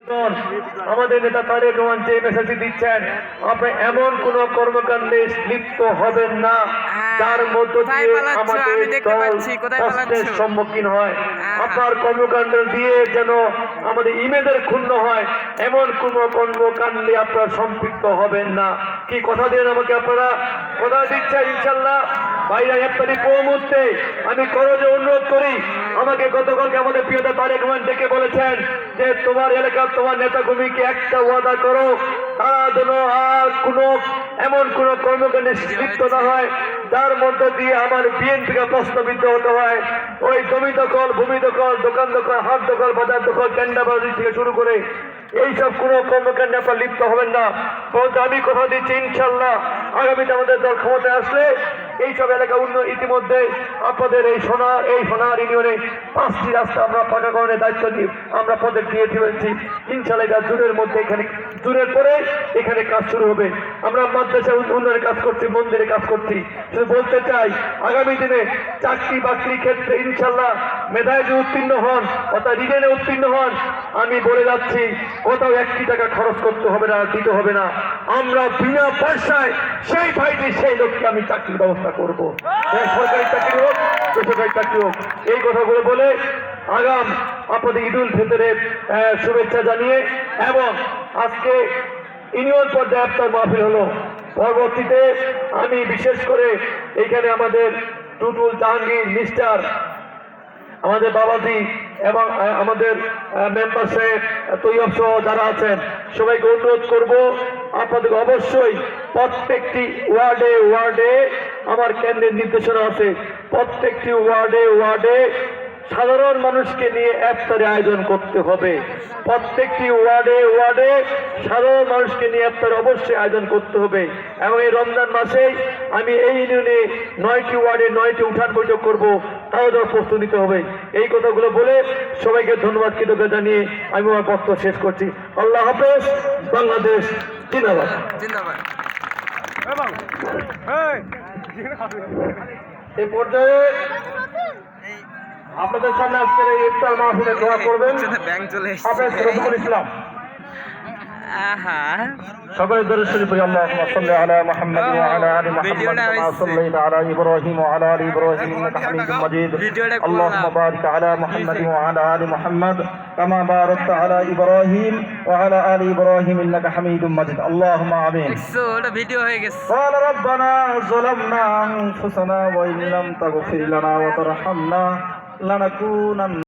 আমাদের নেতা তারেক রহমান যে মেসেজ দিচ্ছেন, আপনি এমন কোন কর্মকাণ্ডে লিপ্ত হবেন না যার মধ্য দিয়ে আমাদের দল কষ্টের সম্মুখীন হয়। আপনার কর্মকাণ্ড দিয়ে যেন আমাদের ইমেজের ক্ষুণ্ণ হয়, এমন কোন কর্মকাণ্ডে আপনারা সম্পৃক্ত হবেন না। কি কথা দিলেন আমাকে? আপনারা কথা দিচ্ছেন ইনশাল্লাহ। ভাইরা একটা মুহূর্তে আমি করজে অনুরোধ করি, আমাকে গতকালকে আমাদের প্রিয় নেতা তারেক রহমান ডেকে বলেছেন যে তোমার এলাকার তোমার নেতাকর্মীকে একটা ওয়াদা করো, তারা যেন আর এমন কোন কর্মকাণ্ডে লিপ্ত না হয় যার মধ্য দিয়ে আমার বিএনপিকে প্রশ্নবিদ্ধ হতে হয়। ওই জমি দখল, ভূমি দখল, দোকান দখল, হাট দখল, বাজার দখল, টেন্ডারবাজি থেকে শুরু করে এইসব কোন কর্মকাণ্ডে আপনার লিপ্ত হবেন না। বলতে আমি কথা দিচ্ছি ইনশাল্লাহ আগামীতে আমাদের দল ক্ষমতায় আসলে এইসব এলাকা ইতিমধ্যে আপনাদের এই সোনার ইউনিয়নে 5টি রাস্তা আমরা পাকাকরণের দায়িত্ব নিয়ে আমরা পদক দিয়ে দিয়েছি। ইনশাল্লাহ এটা জুনের মধ্যে জুনের পরে এখানে কাজ শুরু হবে। আমরা মাদ্রাসা উন্নয়নের কাজ করছি, মন্দিরে কাজ করছি। শুধু বলতে চাই আগামী দিনে চাকরি বাকরির ক্ষেত্রে ইনশাল্লাহ মেধায় যে উত্তীর্ণ হন অর্থাৎ রিটেনে উত্তীর্ণ হন, আমি বলে যাচ্ছি কোথাও 1টি টাকা খরচ করতে হবে না, দিতে হবে না। আমরা বিনা পয়সায় সেই ভাইটি সেই লোককে আমি চাকরির ব্যবস্থা করবো, সরকারি চাকরি হোক, বেসরকারি চাকরি হোক। এই কথাগুলো বলে আগাম আপনাদের ঈদুল ফিতরের শুভেচ্ছা জানিয়ে এবং আজকে ইউনিয়ন পর্যায়ে ইফতার মাহফিল হলো। পরবর্তীতে আমি বিশেষ করে এখানে আমাদের টুটুল জাহাঙ্গীর মিস্টার আমাদের বাবাজি এবং আমাদের মেম্বার সাহেব তৈয়ব সহ যারা আছেন সবাইকে অনুরোধ করব, আপনাদের অবশ্যই প্রত্যেকটি ওয়ার্ডে আমার কেন্দ্রের নির্দেশনা আছে, প্রত্যেকটি ওয়ার্ডে সাধারণ মানুষকে নিয়ে ইফতারের আয়োজন করতে হবে। প্রত্যেকটি ওয়ার্ডে সাধারণ মানুষকে নিয়ে ইফতার অবশ্যই আয়োজন করতে হবে। এবং এই রমজান মাসেই আমি এই ইউনিয়নে 9টি ওয়ার্ডে 9টি উঠান বৈঠক করবো, তাও দেওয়ার প্রস্তুতি নিতে হবে। এই কথাগুলো বলে সবাইকে ধন্যবাদ কৃতজ্ঞতা জানিয়ে আমি আমার বক্তব্য শেষ করছি। আল্লাহ হাফেজ। বাংলাদেশ জিন্দাবাদ। এই পর্যায়ে আপনাদের সামনে আজকের এই ইফতার মাহফিলে দোয়া করবেন হাফেজ রফিকুল ইসলাম। সকলে দরুদ শরীফ পড়ি। আল্লাহুম্মা সাল্লি আলা মুহাম্মাদ ওয়া আলা আলি মুহাম্মাদ কামা সাল্লাইতা আলা ইব্রাহিম ওয়া আলা আলি ইব্রাহিম ইন্নাকা হামিদুম মাজিদ। আল্লাহুম্মা বারিক আলা মুহাম্মাদ ওয়া আলা আলি মুহাম্মাদ কামা বারাকতা আলা ইব্রাহিম ওয়া আলা আলি ইব্রাহিম ইন্নাকা হামিদুম মাজিদ। আল্লাহুম্মা আমিন। ওটা ভিডিও হয়ে গেছে। ক্বালা রাব্বানা যালামনা আনফুসানা ওয়া ইন লাম তাগফির লানা ওয়া তারহামনা লানাকুনান্না